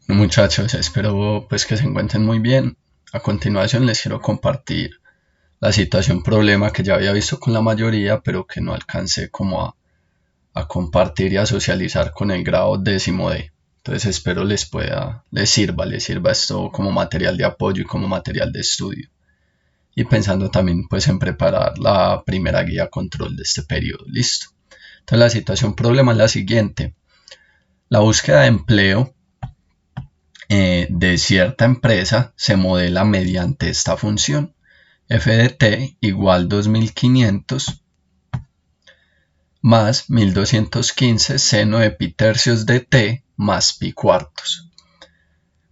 Muchachos, espero pues que se encuentren muy bien. A continuación les quiero compartir la situación problema que ya había visto con la mayoría, pero que no alcancé como a compartir y a socializar con el grado décimo D. Entonces espero les sirva esto como material de apoyo y como material de estudio. Y pensando también pues en preparar la primera guía control de este periodo. Listo. Entonces la situación problema es la siguiente. La búsqueda de empleo de cierta empresa se modela mediante esta función f de t igual 2500 más 1215 seno de pi tercios de t más pi cuartos,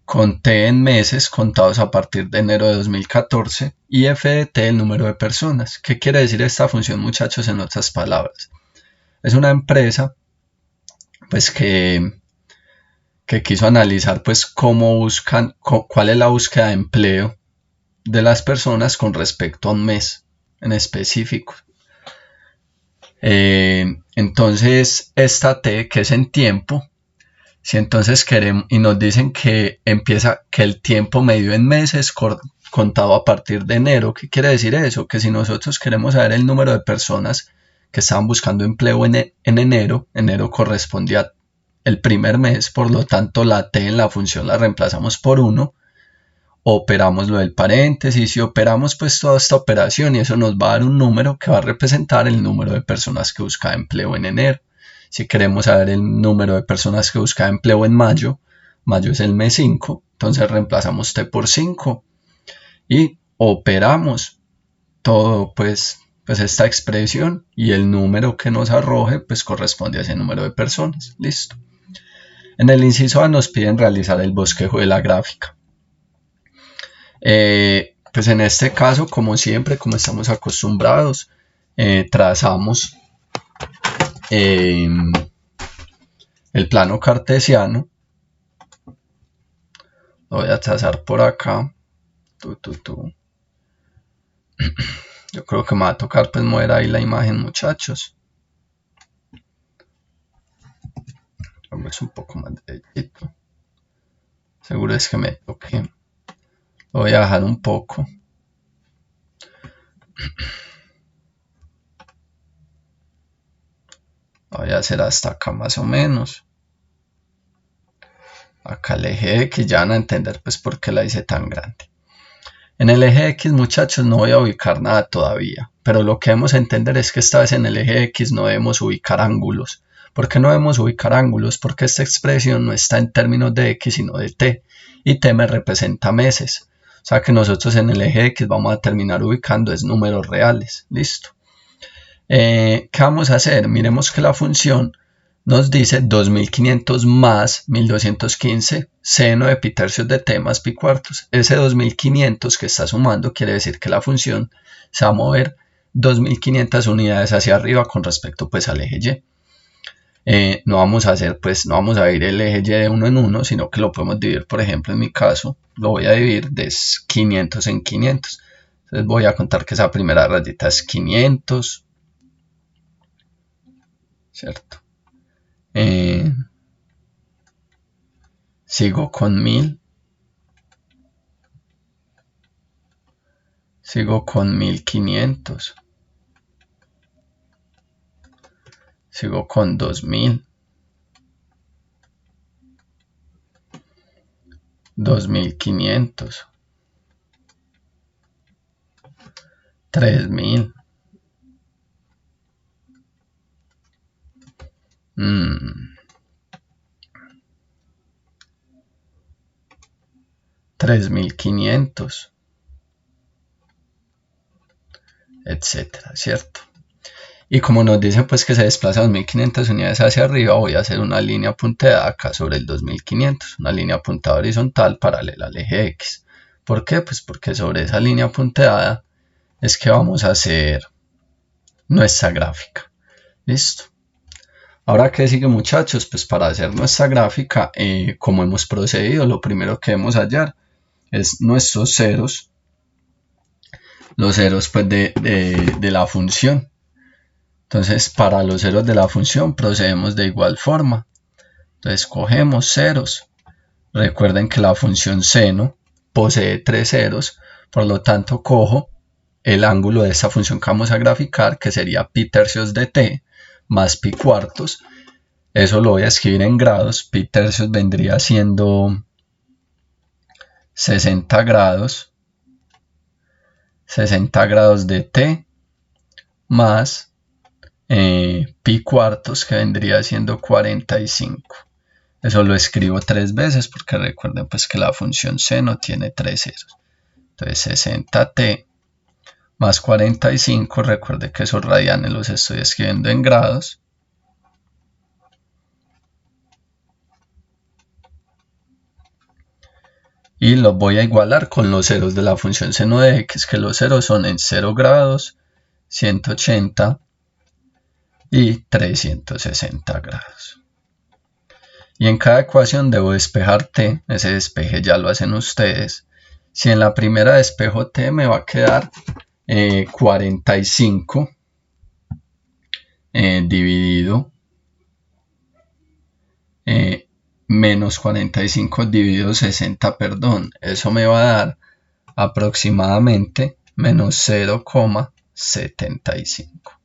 con t en meses contados a partir de enero de 2014 y f de t el número de personas. ¿Qué quiere decir esta función, muchachos? En otras palabras, es una empresa pues que quiso analizar pues cómo buscan, cuál es la búsqueda de empleo de las personas con respecto a un mes en específico. Entonces esta t, que es en tiempo, si entonces queremos y nos dicen que empieza, que el tiempo medido en meses contado a partir de enero. ¿Qué quiere decir eso? Que si nosotros queremos saber el número de personas que estaban buscando empleo en enero correspondía el primer mes, por lo tanto la t en la función la reemplazamos por 1, operamos lo del paréntesis y operamos pues toda esta operación y eso nos va a dar un número que va a representar el número de personas que busca empleo en enero. Si queremos saber el número de personas que busca empleo en mayo, mayo es el mes 5, entonces reemplazamos t por 5 y operamos todo pues esta expresión y el número que nos arroje pues corresponde a ese número de personas. Listo. En el inciso A nos piden realizar el bosquejo de la gráfica. Pues en este caso, como siempre, como estamos acostumbrados, trazamos el plano cartesiano. Lo voy a trazar por acá. Yo creo que me va a tocar pues mover ahí la imagen, muchachos. Es un poco más derechito. Seguro es que me toque. Lo voy a bajar un poco. Lo voy a hacer hasta acá más o menos. Acá el eje X, ya van a entender pues por qué la hice tan grande. En el eje X, muchachos, no voy a ubicar nada todavía, pero lo que debemos entender es que esta vez en el eje X no debemos ubicar ángulos. ¿Por qué no debemos ubicar ángulos? Porque esta expresión no está en términos de X, sino de T, y T me representa meses. O sea que nosotros en el eje X vamos a terminar ubicando es números reales. Listo. ¿Qué vamos a hacer? Miremos que la función nos dice 2500 más 1215 seno de pi tercios de t más pi cuartos. Ese 2500 que está sumando quiere decir que la función se va a mover 2500 unidades hacia arriba con respecto pues al eje Y. No vamos a hacer pues, no vamos a dividir el eje Y de uno en uno, sino que lo podemos dividir, por ejemplo en mi caso, lo voy a dividir de 500 en 500. Entonces voy a contar que esa primera rayita es 500, ¿cierto? Sigo con 1000, sigo con 1500, sigo con 2000, 2500, 3000, 3500, etcétera, ¿cierto? Y como nos dicen pues que se desplaza 2500 unidades hacia arriba, voy a hacer una línea punteada acá sobre el 2500, una línea punteada horizontal paralela al eje X. ¿Por qué? Pues porque sobre esa línea punteada es que vamos a hacer nuestra gráfica. Listo. Ahora, ¿qué sigue, muchachos? Pues para hacer nuestra gráfica, como hemos procedido, lo primero que debemos hallar es nuestros ceros, los ceros pues de la función. Entonces, para los ceros de la función procedemos de igual forma. Entonces, cogemos ceros, Recuerden que la función seno posee 3 ceros, por lo tanto cojo el ángulo de esta función que vamos a graficar, que sería pi tercios de t más pi cuartos. Eso lo voy a escribir en grados. Pi tercios vendría siendo 60 grados de t más pi cuartos, que vendría siendo 45. Eso lo escribo 3 veces porque recuerden pues que la función seno tiene 3 ceros. Entonces 60t más 45, recuerden que esos radianes los estoy escribiendo en grados. Y los voy a igualar con los ceros de la función seno de x, que los ceros son en 0 grados, 180 y 360 grados. Y en cada ecuación debo despejar t, ese despeje ya lo hacen ustedes. Si en la primera despejo t, me va a quedar 45 dividido menos 45 dividido 60, perdón, eso me va a dar aproximadamente menos 0,75.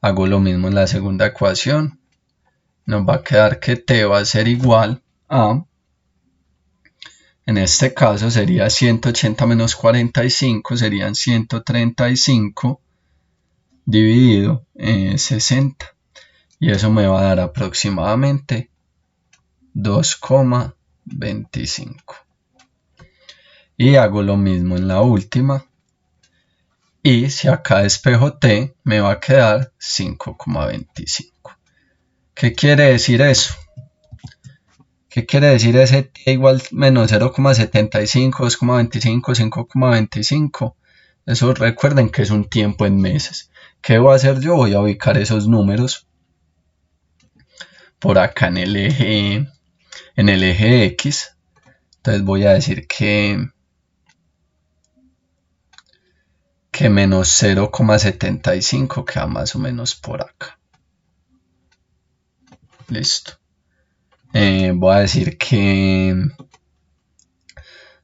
Hago lo mismo en la segunda ecuación. Nos va a quedar que t va a ser igual a, en este caso sería 180 menos 45, serían 135 dividido 60. Y eso me va a dar aproximadamente 2,25. Y hago lo mismo en la última. Y si acá despejo t, me va a quedar 5,25. ¿Qué quiere decir eso? ¿Qué quiere decir ese t igual menos 0,75, 2,25, 5,25? Eso recuerden que es un tiempo en meses. ¿Qué voy a hacer yo? Voy a ubicar esos números por acá en el eje X. Entonces voy a decir que menos 0,75 queda más o menos por acá. Listo. Voy a decir que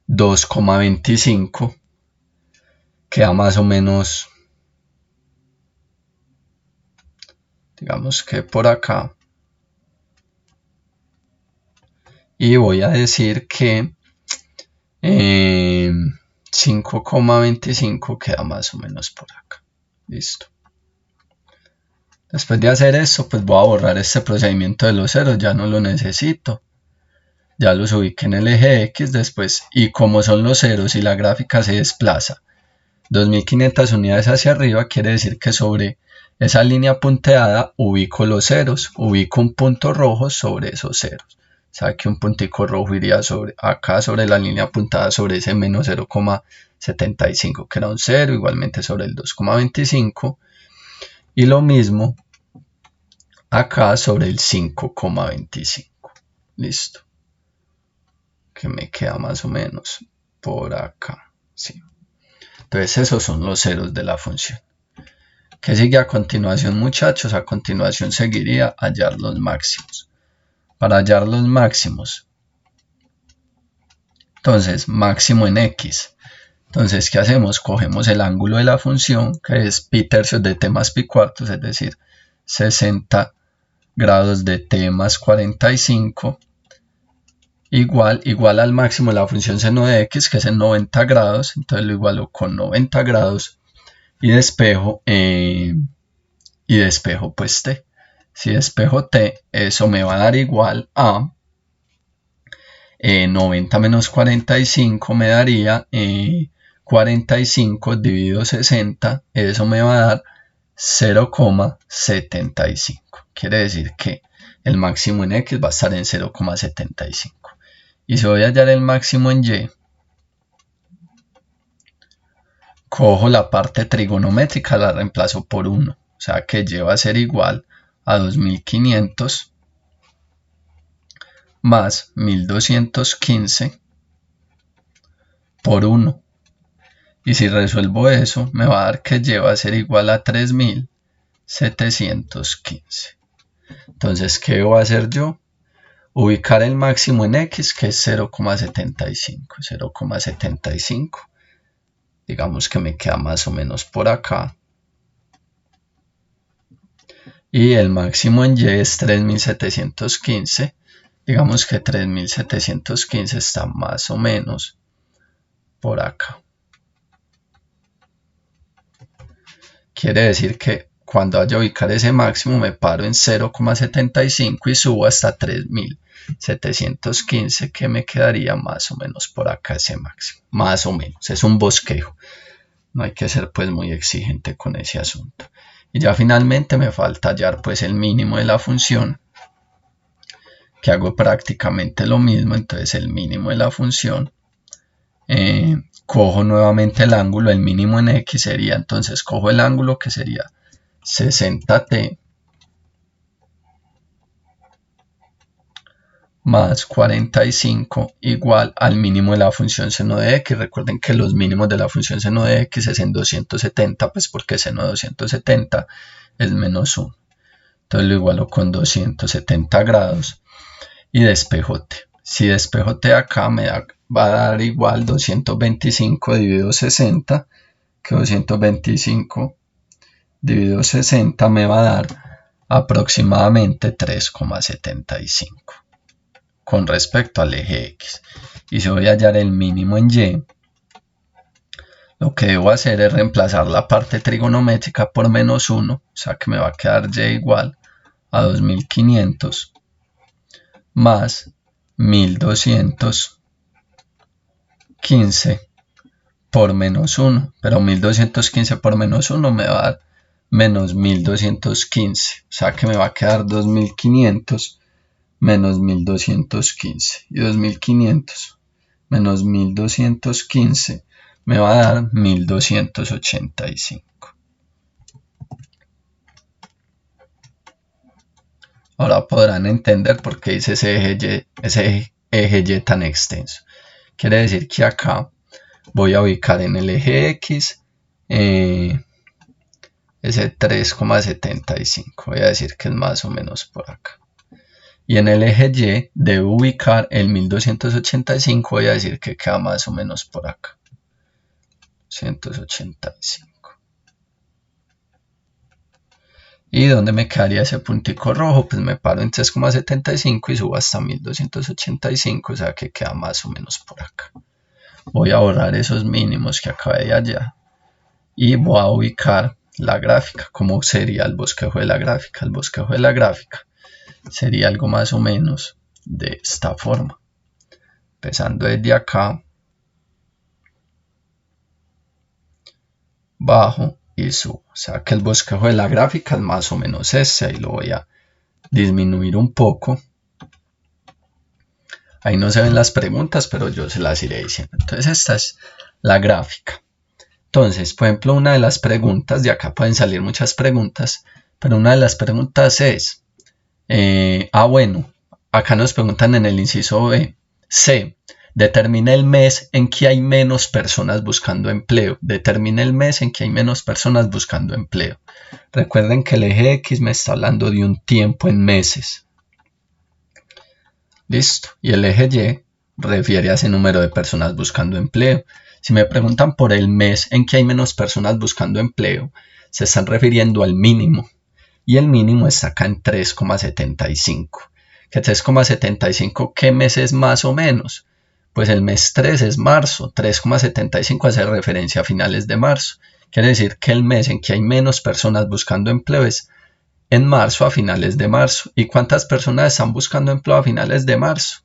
2,25 queda más o menos, digamos que por acá. Y voy a decir que 5,25 queda más o menos por acá. Listo. Después de hacer esto, pues voy a borrar este procedimiento de los ceros, ya no lo necesito. Ya los ubiqué en el eje X después, y como son los ceros y la gráfica se desplaza 2500 unidades hacia arriba, quiere decir que sobre esa línea punteada ubico los ceros, ubico un punto rojo sobre esos ceros. O sea que un puntico rojo iría acá sobre la línea apuntada sobre ese menos 0,75 que era un 0, igualmente sobre el 2,25 y lo mismo acá sobre el 5,25. Listo. Que me queda más o menos por acá. Sí. Entonces esos son los ceros de la función. ¿Qué sigue a continuación, muchachos? A continuación seguiría hallar los máximos. Para hallar los máximos, entonces máximo en x. Entonces, ¿qué hacemos? Cogemos el ángulo de la función, que es pi tercios de t más pi cuartos, es decir, 60 grados de t más 45, igual al máximo de la función seno de x, que es en 90 grados, entonces lo igualo con 90 grados y despejo pues t. Si despejo t, eso me va a dar igual a 90 menos 45 me daría 45 dividido 60, eso me va a dar 0,75. Quiere decir que el máximo en x va a estar en 0,75. Y si voy a hallar el máximo en y, cojo la parte trigonométrica, la reemplazo por 1. O sea que y va a ser igual a 2500 más 1215 por 1. Y si resuelvo eso, me va a dar que y va a ser igual a 3715. Entonces, ¿qué voy a hacer yo? ubicar el máximo en X, que es 0,75. 0,75. Digamos que me queda más o menos por acá. Y el máximo en Y es 3715. Digamos que 3715 está más o menos por acá. Quiere decir que cuando vaya a ubicar ese máximo me paro en 0,75 y subo hasta 3715, que me quedaría más o menos por acá ese máximo. Más o menos, es un bosquejo. No hay que ser pues muy exigente con ese asunto. Y ya finalmente me falta hallar pues el mínimo de la función, que hago prácticamente lo mismo. Entonces el mínimo de la función, cojo nuevamente el ángulo, el mínimo en X sería, entonces cojo el ángulo que sería 60t más 45 igual al mínimo de la función seno de X. Recuerden que los mínimos de la función seno de X es en 270, pues porque seno de 270 es menos 1. Entonces lo igualo con 270 grados y despejo t. Si despejo t acá va a dar igual 225 dividido 60, que 225 dividido 60 me va a dar aproximadamente 3,75 con respecto al eje X. Y si voy a hallar el mínimo en Y, lo que debo hacer es reemplazar la parte trigonométrica por menos 1, o sea que me va a quedar Y igual a 2500 más 1215 por menos 1, pero 1215 por menos 1 me va a dar menos 1215, o sea que me va a quedar 2500 menos 1215, y 2500 menos 1215 me va a dar 1285. Ahora podrán entender por qué hice ese eje Y tan extenso. Quiere decir que acá voy a ubicar en el eje X ese 3,75. Voy a decir que es más o menos por acá. Y en el eje Y debo ubicar el 1285. Voy a decir que queda más o menos por acá. 185. ¿Y dónde me quedaría ese puntico rojo? Pues me paro en 3,75 y subo hasta 1285, o sea que queda más o menos por acá. Voy a borrar esos mínimos que acabé de hallar y voy a ubicar la gráfica. ¿Cómo sería el bosquejo de la gráfica? El bosquejo de la gráfica sería algo más o menos de esta forma. Empezando desde acá, bajo y subo. O sea que el bosquejo de la gráfica es más o menos ese. Ahí lo voy a disminuir un poco. Ahí no se ven las preguntas, pero yo se las iré diciendo. Entonces esta es la gráfica. Entonces, por ejemplo, una de las preguntas, de acá pueden salir muchas preguntas, pero una de las preguntas es, bueno, acá nos preguntan en el inciso B, C, determina el mes en que hay menos personas buscando empleo. Determina el mes en que hay menos personas buscando empleo. Recuerden que el eje X me está hablando de un tiempo en meses. Listo. Y el eje Y refiere a ese número de personas buscando empleo. Si me preguntan por el mes en que hay menos personas buscando empleo, se están refiriendo al mínimo. Y el mínimo está acá en 3,75. ¿Qué 3,75? ¿Qué mes es más o menos? Pues el mes 3 es marzo. 3,75 hace referencia a finales de marzo. Quiere decir que el mes en que hay menos personas buscando empleo es en marzo, a finales de marzo. ¿Y cuántas personas están buscando empleo a finales de marzo?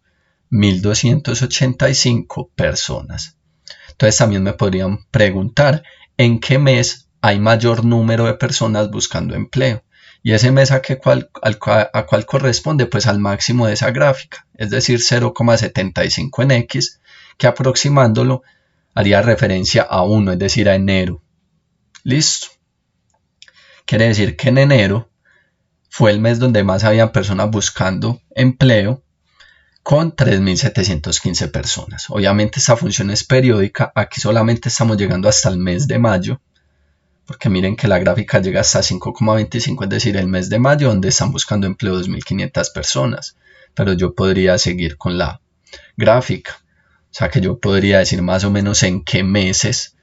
1285 personas. Entonces también me podrían preguntar en qué mes hay mayor número de personas buscando empleo. Y ese mes a cuál corresponde, pues al máximo de esa gráfica, es decir 0,75 en X, que aproximándolo haría referencia a 1, es decir a enero. Listo. Quiere decir que en enero fue el mes donde más habían personas buscando empleo, con 3.715 personas. Obviamente esta función es periódica, aquí solamente estamos llegando hasta el mes de mayo, porque miren que la gráfica llega hasta 5,25, es decir, el mes de mayo, donde están buscando empleo 2.500 personas. pero yo podría seguir con la gráfica. O sea que yo podría decir más o menos en qué meses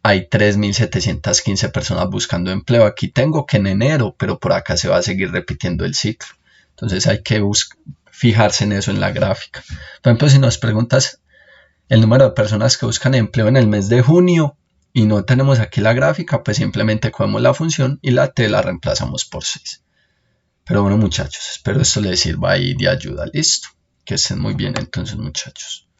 hay 3.715 personas buscando empleo. Aquí tengo que en enero, pero por acá se va a seguir repitiendo el ciclo. Entonces hay que fijarse en eso en la gráfica. Por ejemplo, si nos preguntas el número de personas que buscan empleo en el mes de junio y no tenemos aquí la gráfica, pues simplemente cogemos la función y la t la reemplazamos por 6. Pero bueno, muchachos, espero esto les sirva ahí de ayuda. Listo. Que estén muy bien entonces, muchachos.